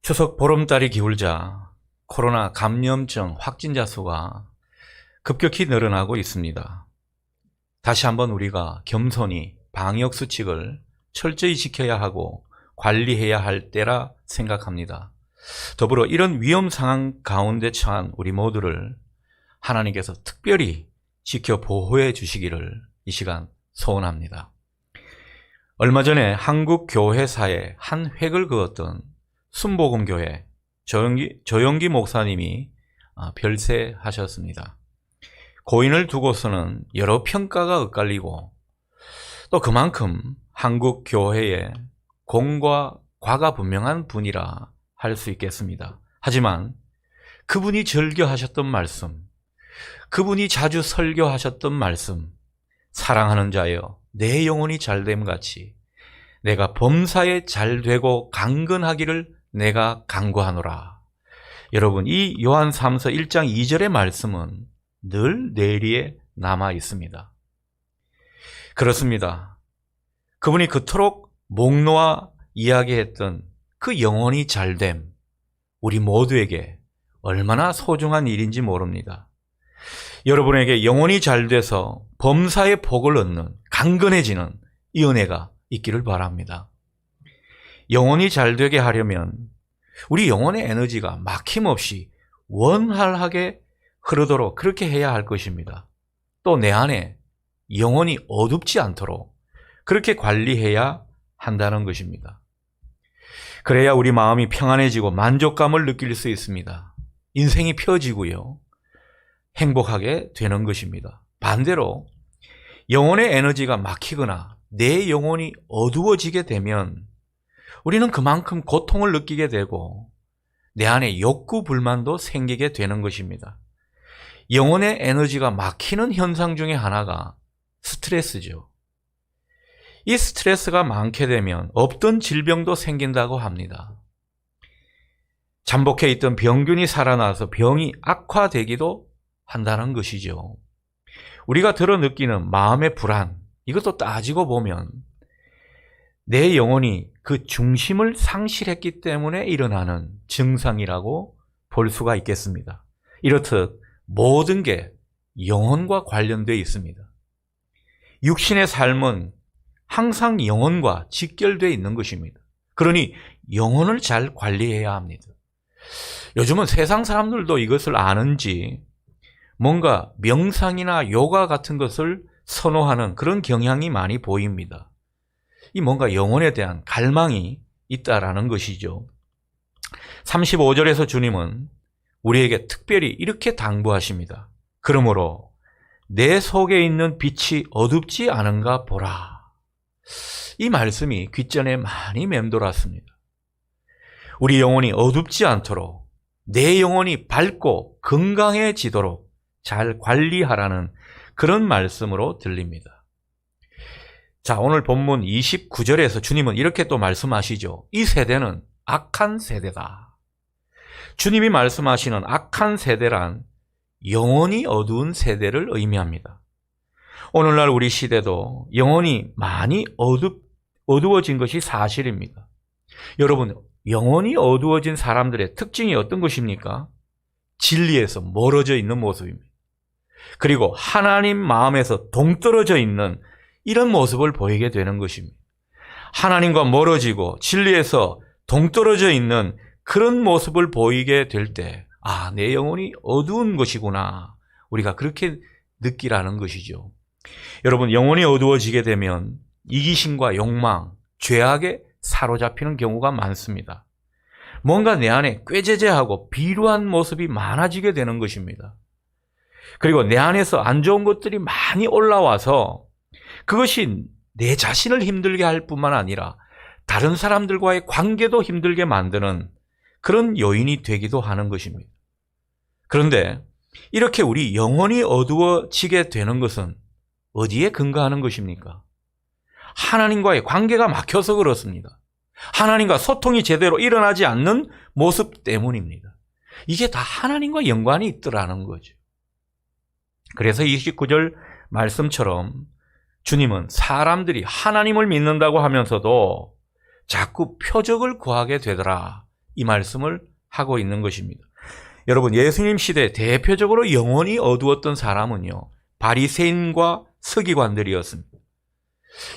추석 보름달이 기울자 코로나 감염증 확진자 수가 급격히 늘어나고 있습니다. 다시 한번 우리가 겸손히 방역수칙을 철저히 지켜야 하고 관리해야 할 때라 생각합니다. 더불어 이런 위험 상황 가운데 처한 우리 모두를 하나님께서 특별히 지켜 보호해 주시기를 이 시간 소원합니다. 얼마 전에 한국 교회사에 한 획을 그었던 순복음교회 조영기 목사님이 별세하셨습니다. 고인을 두고서는 여러 평가가 엇갈리고 또 그만큼 한국 교회의 공과 과가 분명한 분이라 할 수 있겠습니다. 하지만 그분이 절교하셨던 말씀, 그분이 자주 설교하셨던 말씀, 사랑하는 자여 내 영혼이 잘됨 같이 내가 범사에 잘되고 강건하기를 내가 간구하노라. 여러분, 이 요한 3서 1장 2절의 말씀은 늘 뇌리에 남아 있습니다. 그렇습니다. 그분이 그토록 목 놓아 이야기했던 그 영혼이 잘됨, 우리 모두에게 얼마나 소중한 일인지 모릅니다. 여러분에게 영혼이 잘돼서 범사의 복을 얻는 강건해지는 이 은혜가 있기를 바랍니다. 영혼이 잘되게 하려면 우리 영혼의 에너지가 막힘없이 원활하게 흐르도록 그렇게 해야 할 것입니다. 또 내 안에 영혼이 어둡지 않도록 그렇게 관리해야 한다는 것입니다. 그래야 우리 마음이 평안해지고 만족감을 느낄 수 있습니다. 인생이 펴지고요, 행복하게 되는 것입니다. 반대로 영혼의 에너지가 막히거나 내 영혼이 어두워지게 되면 우리는 그만큼 고통을 느끼게 되고 내 안에 욕구 불만도 생기게 되는 것입니다. 영혼의 에너지가 막히는 현상 중에 하나가 스트레스죠. 이 스트레스가 많게 되면 없던 질병도 생긴다고 합니다. 잠복해 있던 병균이 살아나서 병이 악화되기도 한다는 것이죠. 우리가 들어 느끼는 마음의 불안, 이것도 따지고 보면 내 영혼이 그 중심을 상실했기 때문에 일어나는 증상이라고 볼 수가 있겠습니다. 이렇듯 모든 게 영혼과 관련되어 있습니다. 육신의 삶은 항상 영혼과 직결되어 있는 것입니다. 그러니 영혼을 잘 관리해야 합니다. 요즘은 세상 사람들도 이것을 아는지 뭔가 명상이나 요가 같은 것을 선호하는 그런 경향이 많이 보입니다. 이 뭔가 영혼에 대한 갈망이 있다라는 것이죠. 35절에서 주님은 우리에게 특별히 이렇게 당부하십니다. 그러므로 내 속에 있는 빛이 어둡지 않은가 보라. 이 말씀이 귓전에 많이 맴돌았습니다. 우리 영혼이 어둡지 않도록 내 영혼이 밝고 건강해지도록 잘 관리하라는 그런 말씀으로 들립니다. 자, 오늘 본문 29절에서 주님은 이렇게 또 말씀하시죠. 이 세대는 악한 세대다. 주님이 말씀하시는 악한 세대란 영혼이 어두운 세대를 의미합니다. 오늘날 우리 시대도 영혼이 많이 어두워진 것이 사실입니다. 여러분, 영혼이 어두워진 사람들의 특징이 어떤 것입니까? 진리에서 멀어져 있는 모습입니다. 그리고 하나님 마음에서 동떨어져 있는 이런 모습을 보이게 되는 것입니다. 하나님과 멀어지고 진리에서 동떨어져 있는 그런 모습을 보이게 될 때, 내 영혼이 어두운 것이구나. 우리가 그렇게 느끼라는 것이죠. 여러분, 영혼이 어두워지게 되면 이기심과 욕망, 죄악에 사로잡히는 경우가 많습니다. 뭔가 내 안에 꾀죄죄하고 비루한 모습이 많아지게 되는 것입니다. 그리고 내 안에서 안 좋은 것들이 많이 올라와서 그것이 내 자신을 힘들게 할 뿐만 아니라 다른 사람들과의 관계도 힘들게 만드는 그런 요인이 되기도 하는 것입니다. 그런데 이렇게 우리 영혼이 어두워지게 되는 것은 어디에 근거하는 것입니까? 하나님과의 관계가 막혀서 그렇습니다. 하나님과 소통이 제대로 일어나지 않는 모습 때문입니다. 이게 다 하나님과 연관이 있더라는 거죠. 그래서 29절 말씀처럼 주님은 사람들이 하나님을 믿는다고 하면서도 자꾸 표적을 구하게 되더라, 이 말씀을 하고 있는 것입니다. 여러분, 예수님 시대 대표적으로 영혼이 어두웠던 사람은요, 바리새인과 서기관들이었습니다.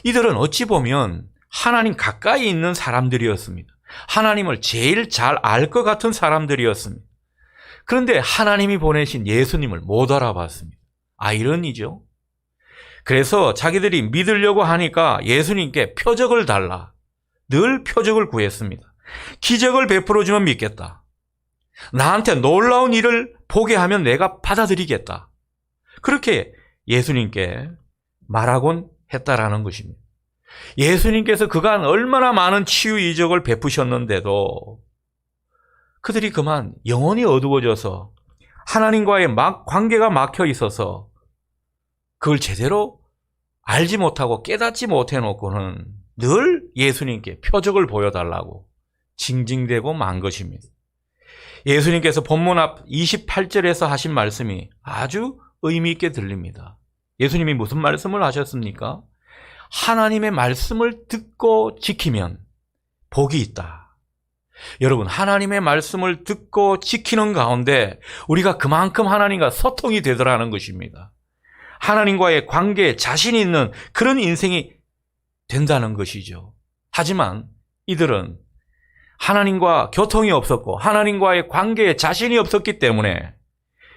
이들은 어찌 보면 하나님 가까이 있는 사람들이었습니다. 하나님을 제일 잘 알 것 같은 사람들이었습니다. 그런데 하나님이 보내신 예수님을 못 알아봤습니다. 아이러니죠. 그래서 자기들이 믿으려고 하니까 예수님께 표적을 달라. 늘 표적을 구했습니다. 기적을 베풀어주면 믿겠다. 나한테 놀라운 일을 보게 하면 내가 받아들이겠다. 그렇게 예수님께 말하곤 했다라는 것입니다. 예수님께서 그간 얼마나 많은 치유 이적을 베푸셨는데도 그들이 그만 영혼이 어두워져서 하나님과의 관계가 막혀 있어서 그걸 제대로 알지 못하고 깨닫지 못해놓고는 늘 예수님께 표적을 보여달라고 징징대고 만 것입니다. 예수님께서 본문 앞 28절에서 하신 말씀이 아주 의미 있게 들립니다. 예수님이 무슨 말씀을 하셨습니까? 하나님의 말씀을 듣고 지키면 복이 있다. 여러분, 하나님의 말씀을 듣고 지키는 가운데 우리가 그만큼 하나님과 소통이 되더라는 것입니다. 하나님과의 관계에 자신이 있는 그런 인생이 된다는 것이죠. 하지만 이들은 하나님과 교통이 없었고 하나님과의 관계에 자신이 없었기 때문에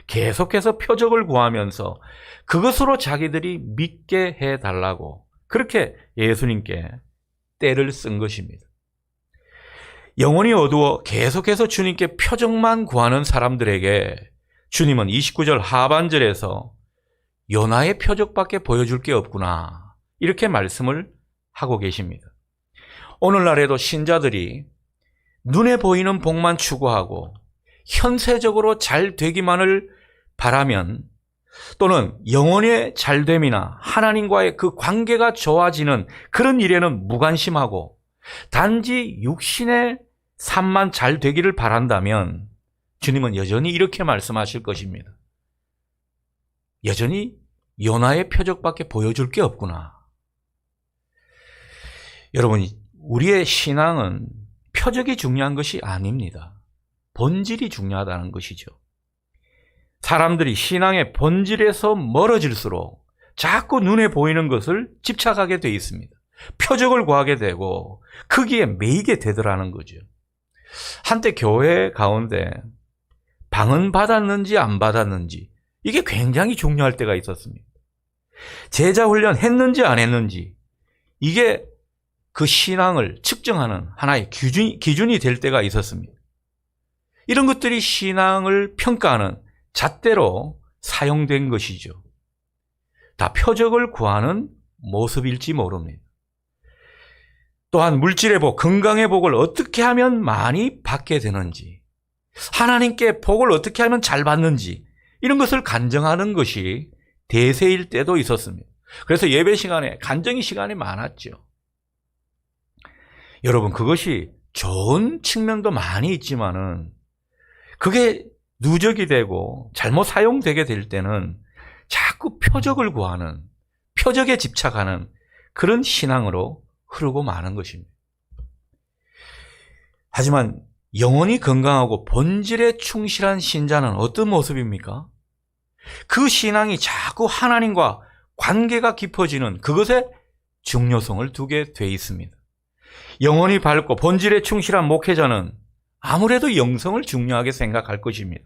계속해서 표적을 구하면서 그것으로 자기들이 믿게 해달라고 그렇게 예수님께 때를 쓴 것입니다. 영혼이 어두워 계속해서 주님께 표적만 구하는 사람들에게 주님은 29절 하반절에서 요나의 표적밖에 보여줄 게 없구나, 이렇게 말씀을 하고 계십니다. 오늘날에도 신자들이 눈에 보이는 복만 추구하고 현세적으로 잘 되기만을 바라면, 또는 영혼의 잘됨이나 하나님과의 그 관계가 좋아지는 그런 일에는 무관심하고 단지 육신의 삶만 잘 되기를 바란다면 주님은 여전히 이렇게 말씀하실 것입니다. 여전히 요나의 표적밖에 보여줄 게 없구나. 여러분, 우리의 신앙은 표적이 중요한 것이 아닙니다. 본질이 중요하다는 것이죠. 사람들이 신앙의 본질에서 멀어질수록 자꾸 눈에 보이는 것을 집착하게 돼 있습니다. 표적을 구하게 되고 거기에 매이게 되더라는 거죠. 한때 교회 가운데 방언 받았는지 안 받았는지 이게 굉장히 중요할 때가 있었습니다. 제자 훈련 했는지 안 했는지 이게 그 신앙을 측정하는 하나의 기준이 될 때가 있었습니다. 이런 것들이 신앙을 평가하는 잣대로 사용된 것이죠. 다 표적을 구하는 모습일지 모릅니다. 또한 물질의 복, 건강의 복을 어떻게 하면 많이 받게 되는지, 하나님께 복을 어떻게 하면 잘 받는지 이런 것을 간증하는 것이 대세일 때도 있었습니다. 그래서 예배 시간에 간증의 시간이 많았죠. 여러분, 그것이 좋은 측면도 많이 있지만은 그게 누적이 되고 잘못 사용되게 될 때는 자꾸 표적을 구하는, 표적에 집착하는 그런 신앙으로 흐르고 마는 것입니다. 하지만 영혼이 건강하고 본질에 충실한 신자는 어떤 모습입니까? 그 신앙이 자꾸 하나님과 관계가 깊어지는 그것에 중요성을 두게 돼 있습니다. 영혼이 밝고 본질에 충실한 목회자는 아무래도 영성을 중요하게 생각할 것입니다.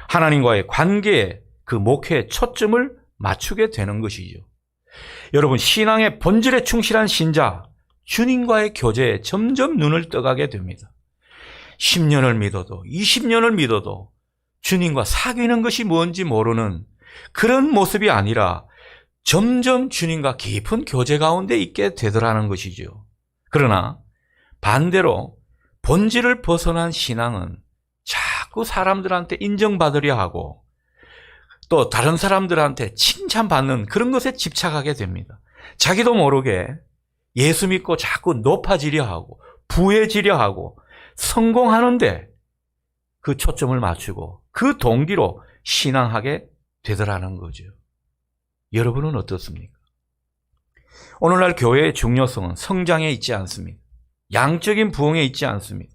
하나님과의 관계에 그 목회의 초점을 맞추게 되는 것이죠. 여러분, 신앙의 본질에 충실한 신자, 주님과의 교제에 점점 눈을 떠가게 됩니다. 10년을 믿어도 20년을 믿어도 주님과 사귀는 것이 뭔지 모르는 그런 모습이 아니라 점점 주님과 깊은 교제 가운데 있게 되더라는 것이죠. 그러나 반대로 본질을 벗어난 신앙은 자꾸 사람들한테 인정받으려 하고 또 다른 사람들한테 칭찬받는 그런 것에 집착하게 됩니다. 자기도 모르게 예수 믿고 자꾸 높아지려 하고 부해지려 하고 성공하는데 그 초점을 맞추고 그 동기로 신앙하게 되더라는 거죠. 여러분은 어떻습니까? 오늘날 교회의 중요성은 성장에 있지 않습니다. 양적인 부흥에 있지 않습니다.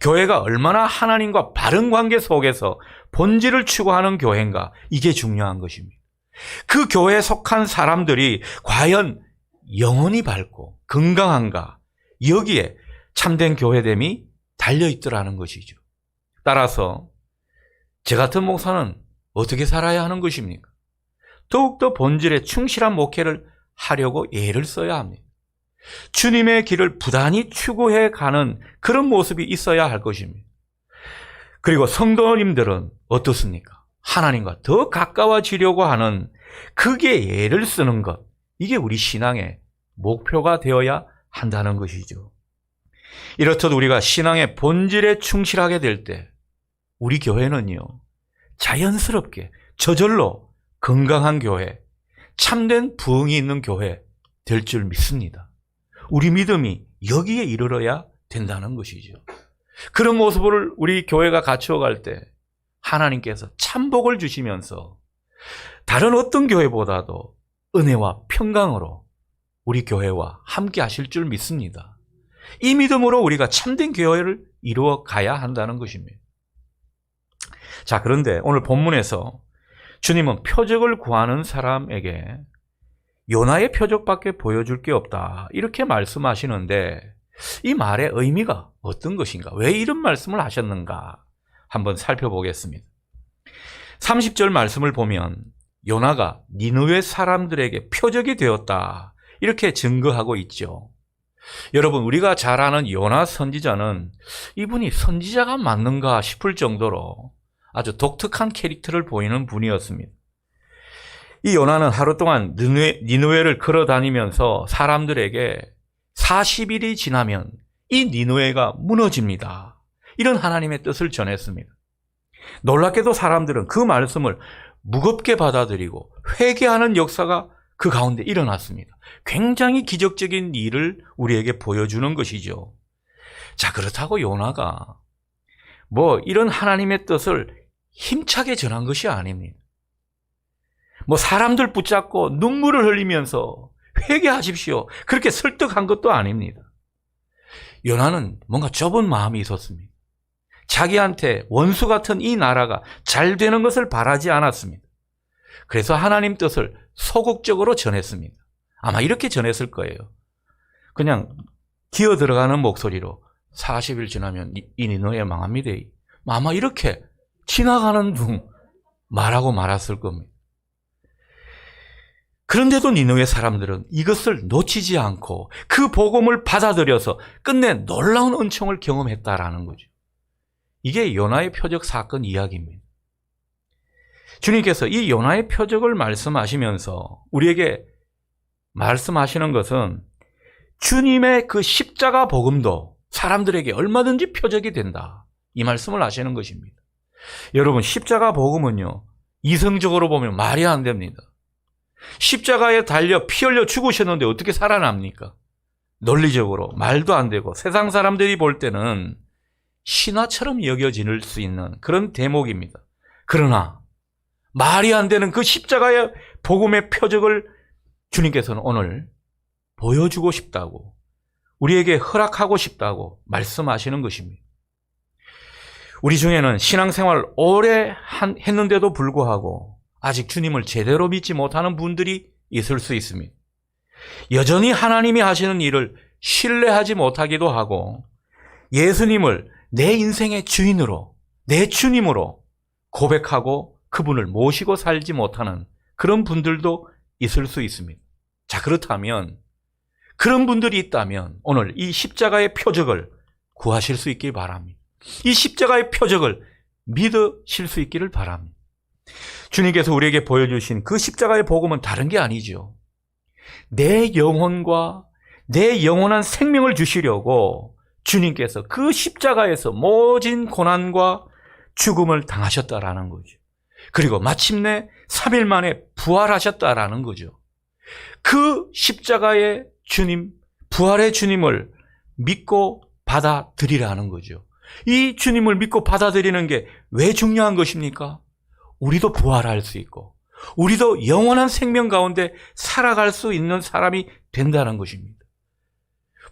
교회가 얼마나 하나님과 바른 관계 속에서 본질을 추구하는 교회인가, 이게 중요한 것입니다. 그 교회에 속한 사람들이 과연 영혼이 밝고 건강한가, 여기에 참된 교회됨이 달려있더라는 것이죠. 따라서 저 같은 목사는 어떻게 살아야 하는 것입니까? 더욱더 본질에 충실한 목회를 하려고 애를 써야 합니다. 주님의 길을 부단히 추구해 가는 그런 모습이 있어야 할 것입니다. 그리고 성도님들은 어떻습니까? 하나님과 더 가까워지려고 하는 그게 애를 쓰는 것, 이게 우리 신앙의 목표가 되어야 한다는 것이죠. 이렇듯 우리가 신앙의 본질에 충실하게 될 때 우리 교회는요, 자연스럽게 저절로 건강한 교회, 참된 부흥이 있는 교회 될 줄 믿습니다. 우리 믿음이 여기에 이르러야 된다는 것이죠. 그런 모습을 우리 교회가 갖추어갈 때 하나님께서 참복을 주시면서 다른 어떤 교회보다도 은혜와 평강으로 우리 교회와 함께 하실 줄 믿습니다. 이 믿음으로 우리가 참된 교회를 이루어 가야 한다는 것입니다. 자, 그런데 오늘 본문에서 주님은 표적을 구하는 사람에게 요나의 표적밖에 보여줄 게 없다, 이렇게 말씀하시는데 이 말의 의미가 어떤 것인가? 왜 이런 말씀을 하셨는가? 한번 살펴보겠습니다. 30절 말씀을 보면 요나가 니느웨 사람들에게 표적이 되었다, 이렇게 증거하고 있죠. 여러분, 우리가 잘 아는 요나 선지자는 이분이 선지자가 맞는가 싶을 정도로 아주 독특한 캐릭터를 보이는 분이었습니다. 이 요나는 하루 동안 니느웨를 걸어다니면서 사람들에게 40일이 지나면 이 니느웨가 무너집니다, 이런 하나님의 뜻을 전했습니다. 놀랍게도 사람들은 그 말씀을 무겁게 받아들이고 회개하는 역사가 그 가운데 일어났습니다. 굉장히 기적적인 일을 우리에게 보여주는 것이죠. 자, 그렇다고 요나가 이런 하나님의 뜻을 힘차게 전한 것이 아닙니다. 사람들 붙잡고 눈물을 흘리면서 회개하십시오, 그렇게 설득한 것도 아닙니다. 요나는 뭔가 좁은 마음이 있었습니다. 자기한테 원수 같은 이 나라가 잘 되는 것을 바라지 않았습니다. 그래서 하나님 뜻을 소극적으로 전했습니다. 아마 이렇게 전했을 거예요. 그냥 기어 들어가는 목소리로 40일 지나면 이 니느웨 망합니다, 아마 이렇게 지나가는 둥 말하고 말았을 겁니다. 그런데도 니느웨 사람들은 이것을 놓치지 않고 그 복음을 받아들여서 끝내 놀라운 은총을 경험했다라는 거죠. 이게 요나의 표적 사건 이야기입니다. 주님께서 이 요나의 표적을 말씀하시면서 우리에게 말씀하시는 것은 주님의 그 십자가 복음도 사람들에게 얼마든지 표적이 된다, 이 말씀을 하시는 것입니다. 여러분, 십자가 복음은요, 이성적으로 보면 말이 안 됩니다. 십자가에 달려 피 흘려 죽으셨는데 어떻게 살아납니까? 논리적으로 말도 안 되고 세상 사람들이 볼 때는 신화처럼 여겨질 수 있는 그런 대목입니다. 그러나 말이 안 되는 그 십자가의 복음의 표적을 주님께서는 오늘 보여주고 싶다고, 우리에게 허락하고 싶다고 말씀하시는 것입니다. 우리 중에는 신앙생활을 오래 했는데도 불구하고 아직 주님을 제대로 믿지 못하는 분들이 있을 수 있습니다. 여전히 하나님이 하시는 일을 신뢰하지 못하기도 하고 예수님을 내 인생의 주인으로, 내 주님으로 고백하고 그분을 모시고 살지 못하는 그런 분들도 있을 수 있습니다. 자, 그렇다면 그런 분들이 있다면 오늘 이 십자가의 표적을 구하실 수 있길 바랍니다. 이 십자가의 표적을 믿으실 수 있기를 바랍니다. 주님께서 우리에게 보여주신 그 십자가의 복음은 다른 게 아니죠. 내 영혼과 내 영원한 생명을 주시려고 주님께서 그 십자가에서 모진 고난과 죽음을 당하셨다라는 거죠. 그리고 마침내 3일 만에 부활하셨다라는 거죠. 그 십자가의 주님, 부활의 주님을 믿고 받아들이라는 거죠. 이 주님을 믿고 받아들이는 게 왜 중요한 것입니까? 우리도 부활할 수 있고 우리도 영원한 생명 가운데 살아갈 수 있는 사람이 된다는 것입니다.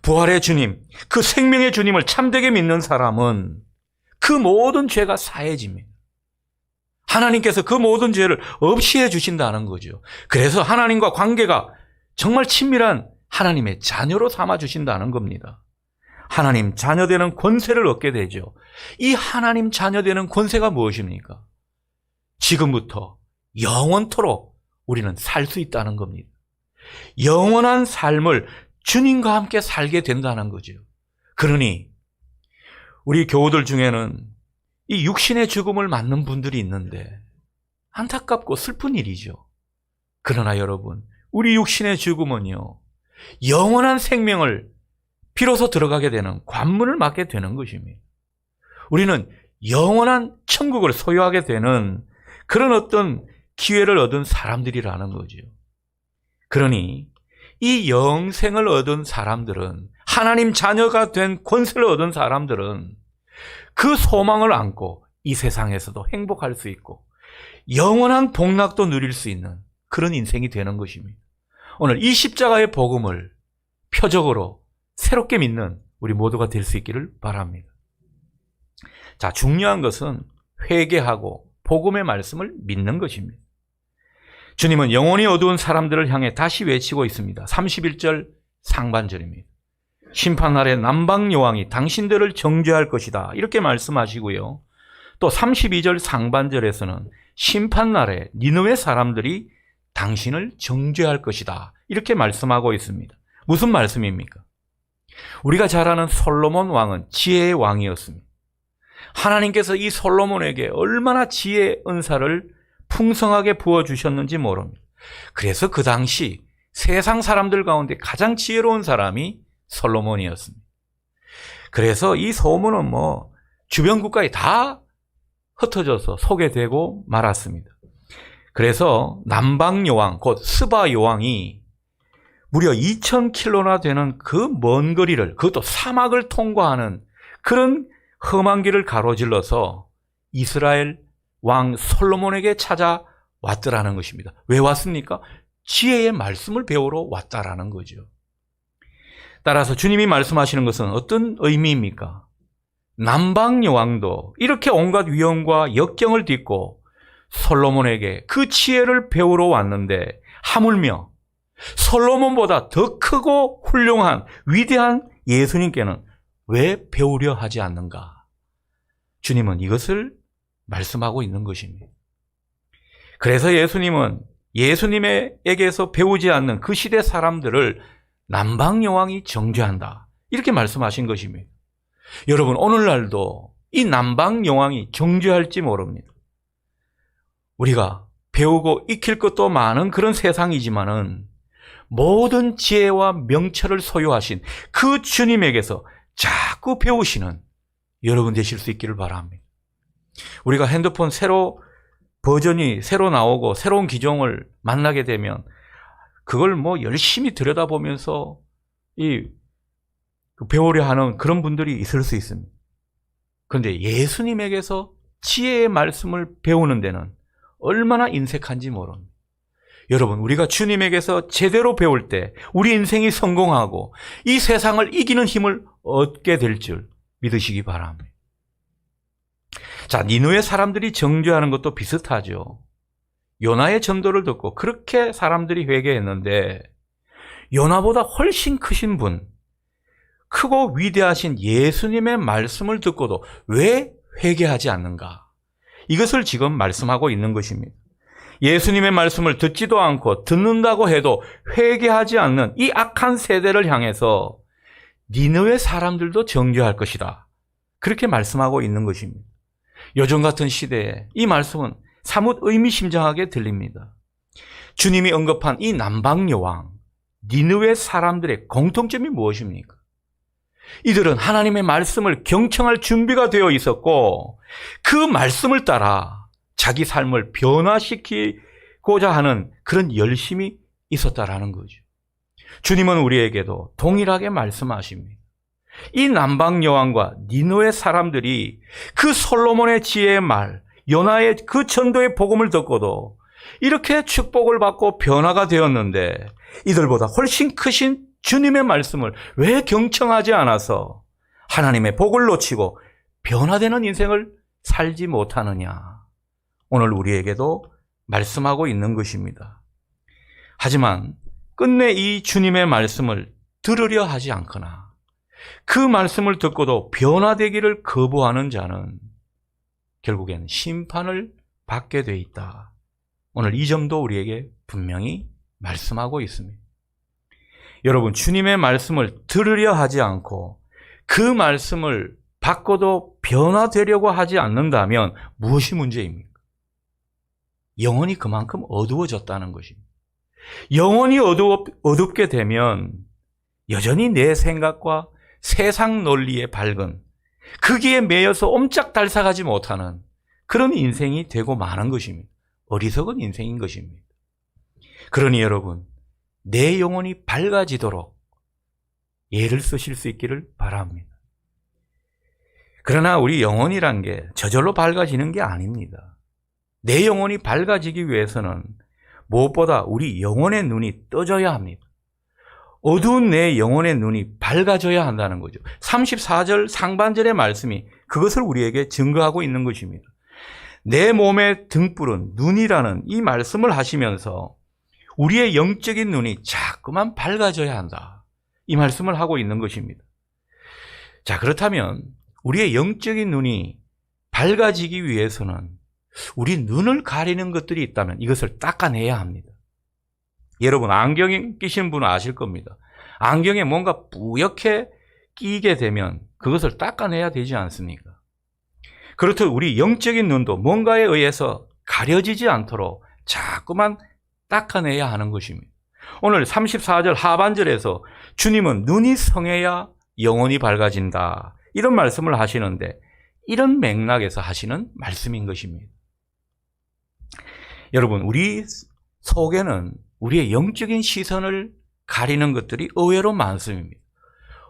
부활의 주님, 그 생명의 주님을 참되게 믿는 사람은 그 모든 죄가 사해집니다. 하나님께서 그 모든 죄를 없이 해주신다는 거죠. 그래서 하나님과 관계가 정말 친밀한 하나님의 자녀로 삼아주신다는 겁니다. 하나님 자녀되는 권세를 얻게 되죠. 이 하나님 자녀되는 권세가 무엇입니까? 지금부터 영원토록 우리는 살 수 있다는 겁니다. 영원한 삶을 주님과 함께 살게 된다는 거죠. 그러니 우리 교우들 중에는 이 육신의 죽음을 맞는 분들이 있는데 안타깝고 슬픈 일이죠. 그러나 여러분, 우리 육신의 죽음은요, 영원한 생명을 비로소 들어가게 되는 관문을 맞게 되는 것입니다. 우리는 영원한 천국을 소유하게 되는 그런 어떤 기회를 얻은 사람들이라는 거죠. 그러니 이 영생을 얻은 사람들은, 하나님 자녀가 된 권세를 얻은 사람들은 그 소망을 안고 이 세상에서도 행복할 수 있고 영원한 복락도 누릴 수 있는 그런 인생이 되는 것입니다. 오늘 이 십자가의 복음을 표적으로 새롭게 믿는 우리 모두가 될 수 있기를 바랍니다. 자, 중요한 것은 회개하고 복음의 말씀을 믿는 것입니다. 주님은 영혼이 어두운 사람들을 향해 다시 외치고 있습니다. 31절 상반절입니다. 심판날에 남방여왕이 당신들을 정죄할 것이다, 이렇게 말씀하시고요. 또 32절 상반절에서는 심판날에 니느웨 사람들이 당신을 정죄할 것이다, 이렇게 말씀하고 있습니다. 무슨 말씀입니까? 우리가 잘 아는 솔로몬 왕은 지혜의 왕이었습니다. 하나님께서 이 솔로몬에게 얼마나 지혜의 은사를 풍성하게 부어주셨는지 모릅니다. 그래서 그 당시 세상 사람들 가운데 가장 지혜로운 사람이 솔로몬이었습니다. 그래서 이 소문은 주변 국가에 다 흩어져서 소개되고 말았습니다. 그래서 남방 여왕, 곧 스바 여왕이 무려 2000km나 되는 그 먼 거리를, 그것도 사막을 통과하는 그런 험한 길을 가로질러서 이스라엘 왕 솔로몬에게 찾아왔더라는 것입니다. 왜 왔습니까? 지혜의 말씀을 배우러 왔다라는 거죠. 따라서 주님이 말씀하시는 것은 어떤 의미입니까? 남방 여왕도 이렇게 온갖 위험과 역경을 딛고 솔로몬에게 그 지혜를 배우러 왔는데, 하물며 솔로몬보다 더 크고 훌륭한 위대한 예수님께는 왜 배우려 하지 않는가? 주님은 이것을 말씀하고 있는 것입니다. 그래서 예수님은 예수님에게서 배우지 않는 그 시대 사람들을 남방 여왕이 정죄한다, 이렇게 말씀하신 것입니다. 여러분, 오늘날도 이 남방 여왕이 정죄할지 모릅니다. 우리가 배우고 익힐 것도 많은 그런 세상이지만은 모든 지혜와 명철을 소유하신 그 주님에게서 자꾸 배우시는 여러분 되실 수 있기를 바랍니다. 우리가 핸드폰 버전이 새로 나오고 새로운 기종을 만나게 되면 그걸 열심히 들여다보면서 배우려 하는 그런 분들이 있을 수 있습니다. 그런데 예수님에게서 지혜의 말씀을 배우는 데는 얼마나 인색한지 모릅니다. 여러분, 우리가 주님에게서 제대로 배울 때 우리 인생이 성공하고 이 세상을 이기는 힘을 얻게 될 줄 믿으시기 바랍니다. 자, 니느웨 사람들이 정죄하는 것도 비슷하죠. 요나의 전도를 듣고 그렇게 사람들이 회개했는데 요나보다 훨씬 크신 분, 크고 위대하신 예수님의 말씀을 듣고도 왜 회개하지 않는가? 이것을 지금 말씀하고 있는 것입니다. 예수님의 말씀을 듣지도 않고 듣는다고 해도 회개하지 않는 이 악한 세대를 향해서 니느웨 사람들도 정죄할 것이다, 그렇게 말씀하고 있는 것입니다. 요즘 같은 시대에 이 말씀은 사뭇 의미심장하게 들립니다. 주님이 언급한 이 남방 여왕, 니느웨 사람들의 공통점이 무엇입니까? 이들은 하나님의 말씀을 경청할 준비가 되어 있었고 그 말씀을 따라 자기 삶을 변화시키고자 하는 그런 열심이 있었다라는 거죠. 주님은 우리에게도 동일하게 말씀하십니다. 이 남방 여왕과 니느웨 사람들이 그 솔로몬의 지혜의 말, 요나의 그 전도의 복음을 듣고도 이렇게 축복을 받고 변화가 되었는데 이들보다 훨씬 크신 주님의 말씀을 왜 경청하지 않아서 하나님의 복을 놓치고 변화되는 인생을 살지 못하느냐. 오늘 우리에게도 말씀하고 있는 것입니다. 하지만 끝내 이 주님의 말씀을 들으려 하지 않거나 그 말씀을 듣고도 변화되기를 거부하는 자는 결국엔 심판을 받게 돼 있다. 오늘 이 점도 우리에게 분명히 말씀하고 있습니다. 여러분, 주님의 말씀을 들으려 하지 않고 그 말씀을 받고도 변화되려고 하지 않는다면 무엇이 문제입니까? 영혼이 그만큼 어두워졌다는 것입니다. 영혼이 어둡게 되면 여전히 내 생각과 세상 논리에 밝은 거기에 매여서 옴짝달싹하지 못하는 그런 인생이 되고 마는 것입니다. 어리석은 인생인 것입니다. 그러니 여러분, 내 영혼이 밝아지도록 예를 쓰실 수 있기를 바랍니다. 그러나 우리 영혼이란 게 저절로 밝아지는 게 아닙니다. 내 영혼이 밝아지기 위해서는 무엇보다 우리 영혼의 눈이 떠져야 합니다. 어두운 내 영혼의 눈이 밝아져야 한다는 거죠. 34절 상반절의 말씀이 그것을 우리에게 증거하고 있는 것입니다. 내 몸의 등불은 눈이라는 이 말씀을 하시면서 우리의 영적인 눈이 자꾸만 밝아져야 한다. 이 말씀을 하고 있는 것입니다. 자, 그렇다면 우리의 영적인 눈이 밝아지기 위해서는 우리 눈을 가리는 것들이 있다면 이것을 닦아내야 합니다. 여러분, 안경 끼신 분은 아실 겁니다. 안경에 뭔가 뿌옇게 끼게 되면 그것을 닦아내야 되지 않습니까? 그렇듯 우리 영적인 눈도 뭔가에 의해서 가려지지 않도록 자꾸만 닦아내야 하는 것입니다. 오늘 34절 하반절에서 주님은 눈이 성해야 영혼이 밝아진다, 이런 말씀을 하시는데 이런 맥락에서 하시는 말씀인 것입니다. 여러분, 우리 속에는 우리의 영적인 시선을 가리는 것들이 의외로 많습니다.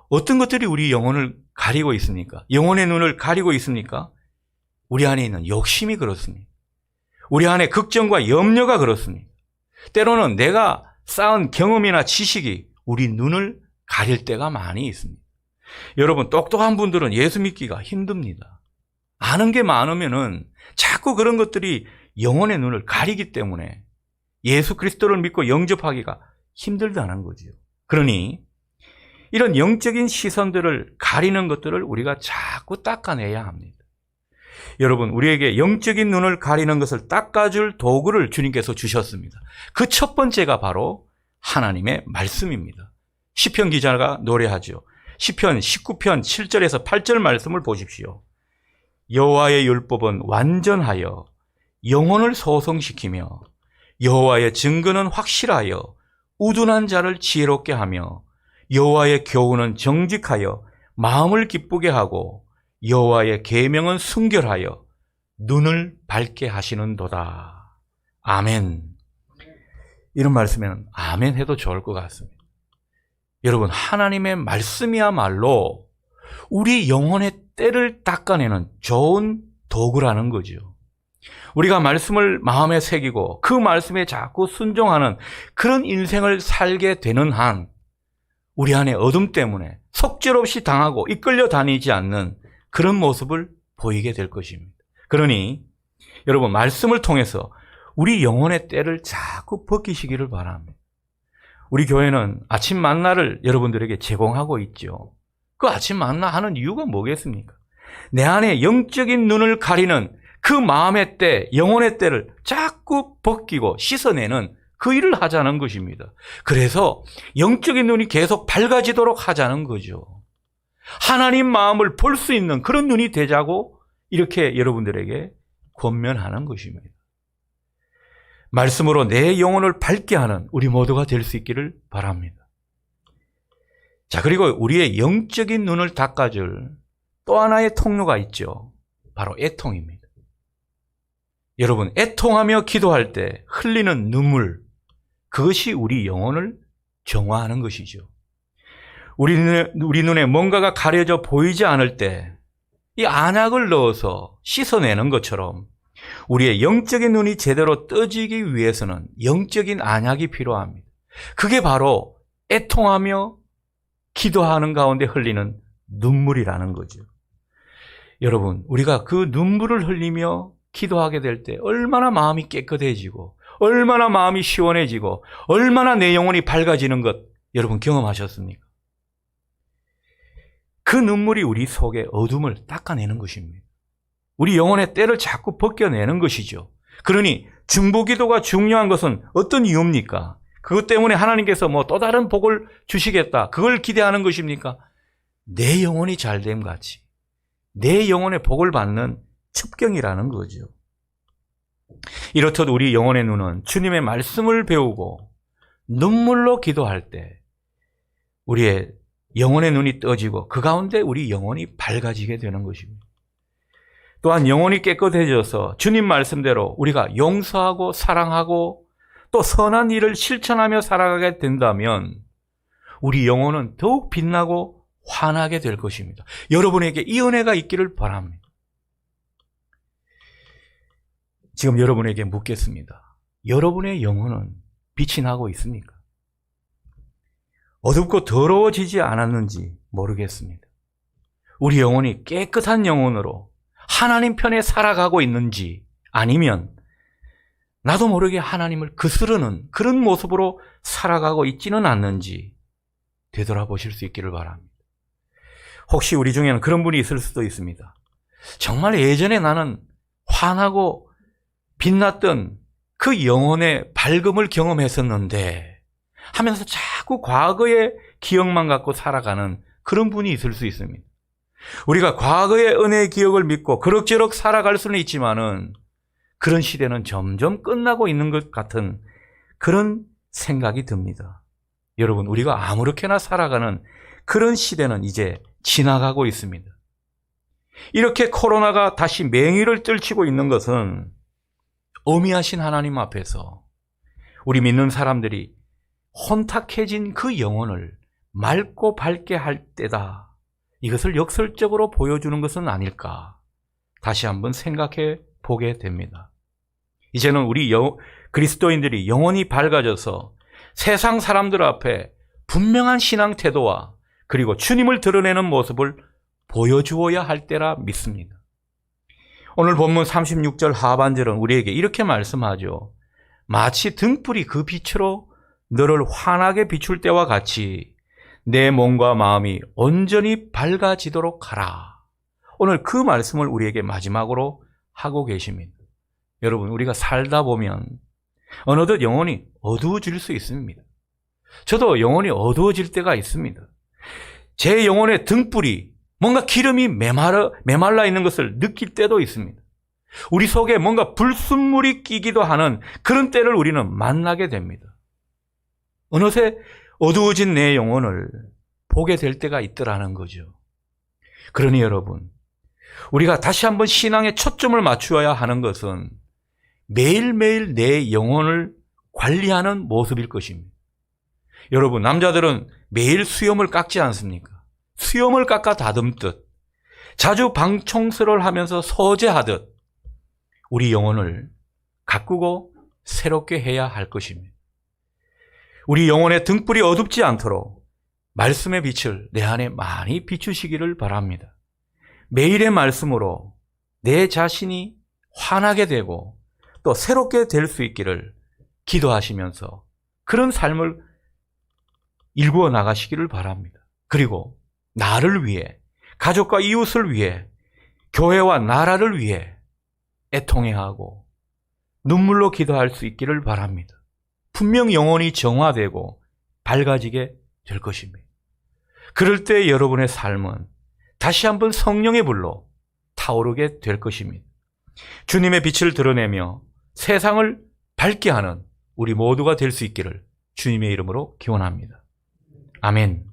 어떤 것들이 우리 영혼을 가리고 있습니까? 영혼의 눈을 가리고 있습니까? 우리 안에 있는 욕심이 그렇습니다. 우리 안에 걱정과 염려가 그렇습니다. 때로는 내가 쌓은 경험이나 지식이 우리 눈을 가릴 때가 많이 있습니다. 여러분, 똑똑한 분들은 예수 믿기가 힘듭니다. 아는 게 많으면은 자꾸 그런 것들이 영혼의 눈을 가리기 때문에 예수 그리스도를 믿고 영접하기가 힘들다는 거죠. 그러니 이런 영적인 시선들을 가리는 것들을 우리가 자꾸 닦아내야 합니다. 여러분, 우리에게 영적인 눈을 가리는 것을 닦아줄 도구를 주님께서 주셨습니다. 그 첫 번째가 바로 하나님의 말씀입니다. 시편 기자가 노래하죠. 시편 19편 7절에서 8절 말씀을 보십시오. 여호와의 율법은 완전하여 영혼을 소성시키며 여호와의 증거는 확실하여 우둔한 자를 지혜롭게 하며 여호와의 교훈은 정직하여 마음을 기쁘게 하고 여호와의 계명은 순결하여 눈을 밝게 하시는도다. 아멘. 이런 말씀에는 아멘 해도 좋을 것 같습니다. 여러분, 하나님의 말씀이야말로 우리 영혼의 때를 닦아내는 좋은 도구라는 거죠. 우리가 말씀을 마음에 새기고 그 말씀에 자꾸 순종하는 그런 인생을 살게 되는 한 우리 안에 어둠 때문에 속절없이 당하고 이끌려 다니지 않는 그런 모습을 보이게 될 것입니다. 그러니 여러분, 말씀을 통해서 우리 영혼의 때를 자꾸 벗기시기를 바랍니다. 우리 교회는 아침 만나를 여러분들에게 제공하고 있죠. 그 아침 만나 하는 이유가 뭐겠습니까? 내 안에 영적인 눈을 가리는 그 마음의 때, 영혼의 때를 자꾸 벗기고 씻어내는 그 일을 하자는 것입니다. 그래서 영적인 눈이 계속 밝아지도록 하자는 거죠. 하나님 마음을 볼 수 있는 그런 눈이 되자고 이렇게 여러분들에게 권면하는 것입니다. 말씀으로 내 영혼을 밝게 하는 우리 모두가 될 수 있기를 바랍니다. 자, 그리고 우리의 영적인 눈을 닦아줄 또 하나의 통로가 있죠. 바로 애통입니다. 여러분, 애통하며 기도할 때 흘리는 눈물, 그것이 우리 영혼을 정화하는 것이죠. 우리 눈에 뭔가가 가려져 보이지 않을 때 이 안약을 넣어서 씻어내는 것처럼 우리의 영적인 눈이 제대로 떠지기 위해서는 영적인 안약이 필요합니다. 그게 바로 애통하며 기도하는 가운데 흘리는 눈물이라는 거죠. 여러분, 우리가 그 눈물을 흘리며 기도하게 될 때 얼마나 마음이 깨끗해지고 얼마나 마음이 시원해지고 얼마나 내 영혼이 밝아지는 것 여러분 경험하셨습니까? 그 눈물이 우리 속의 어둠을 닦아내는 것입니다. 우리 영혼의 때를 자꾸 벗겨내는 것이죠. 그러니 중보기도가 중요한 것은 어떤 이유입니까? 그것 때문에 하나님께서 뭐 또 다른 복을 주시겠다, 그걸 기대하는 것입니까? 내 영혼이 잘됨 같이 내 영혼의 복을 받는 첩경이라는 거죠. 이렇듯 우리 영혼의 눈은 주님의 말씀을 배우고 눈물로 기도할 때 우리의 영혼의 눈이 떠지고 그 가운데 우리 영혼이 밝아지게 되는 것입니다. 또한 영혼이 깨끗해져서 주님 말씀대로 우리가 용서하고 사랑하고 또 선한 일을 실천하며 살아가게 된다면 우리 영혼은 더욱 빛나고 환하게 될 것입니다. 여러분에게 이 은혜가 있기를 바랍니다. 지금 여러분에게 묻겠습니다. 여러분의 영혼은 빛이 나고 있습니까? 어둡고 더러워지지 않았는지 모르겠습니다. 우리 영혼이 깨끗한 영혼으로 하나님 편에 살아가고 있는지 아니면 나도 모르게 하나님을 거스르는 그런 모습으로 살아가고 있지는 않는지 되돌아보실 수 있기를 바랍니다. 혹시 우리 중에는 그런 분이 있을 수도 있습니다. 정말 예전에 나는 환하고 빛났던 그 영혼의 밝음을 경험했었는데 하면서 자꾸 과거의 기억만 갖고 살아가는 그런 분이 있을 수 있습니다. 우리가 과거의 은혜의 기억을 믿고 그럭저럭 살아갈 수는 있지만은 그런 시대는 점점 끝나고 있는 것 같은 그런 생각이 듭니다. 여러분, 우리가 아무렇게나 살아가는 그런 시대는 이제 지나가고 있습니다. 이렇게 코로나가 다시 맹위를 떨치고 있는 것은 어미하신 하나님 앞에서 우리 믿는 사람들이 혼탁해진 그 영혼을 맑고 밝게 할 때다. 이것을 역설적으로 보여주는 것은 아닐까 다시 한번 생각해 보게 됩니다. 이제는 우리 그리스도인들이 영혼이 밝아져서 세상 사람들 앞에 분명한 신앙 태도와 그리고 주님을 드러내는 모습을 보여주어야 할 때라 믿습니다. 오늘 본문 36절 하반절은 우리에게 이렇게 말씀하죠. 마치 등불이 그 빛으로 너를 환하게 비출 때와 같이 내 몸과 마음이 온전히 밝아지도록 하라. 오늘 그 말씀을 우리에게 마지막으로 하고 계십니다. 여러분, 우리가 살다 보면 어느덧 영혼이 어두워질 수 있습니다. 저도 영혼이 어두워질 때가 있습니다. 제 영혼의 등불이 뭔가 기름이 메말라 있는 것을 느낄 때도 있습니다. 우리 속에 뭔가 불순물이 끼기도 하는 그런 때를 우리는 만나게 됩니다. 어느새 어두워진 내 영혼을 보게 될 때가 있더라는 거죠. 그러니 여러분, 우리가 다시 한번 신앙에 초점을 맞추어야 하는 것은 매일매일 내 영혼을 관리하는 모습일 것입니다. 여러분, 남자들은 매일 수염을 깎지 않습니까? 수염을 깎아 다듬듯 자주 방 청소를 하면서 서재하듯 우리 영혼을 가꾸고 새롭게 해야 할 것입니다. 우리 영혼의 등불이 어둡지 않도록 말씀의 빛을 내 안에 많이 비추시기를 바랍니다. 매일의 말씀으로 내 자신이 환하게 되고 또 새롭게 될 수 있기를 기도하시면서 그런 삶을 일구어 나가시기를 바랍니다. 그리고 나를 위해, 가족과 이웃을 위해, 교회와 나라를 위해 애통해하고 눈물로 기도할 수 있기를 바랍니다. 분명 영혼이 정화되고 밝아지게 될 것입니다. 그럴 때 여러분의 삶은 다시 한번 성령의 불로 타오르게 될 것입니다. 주님의 빛을 드러내며 세상을 밝게 하는 우리 모두가 될 수 있기를 주님의 이름으로 기원합니다. 아멘.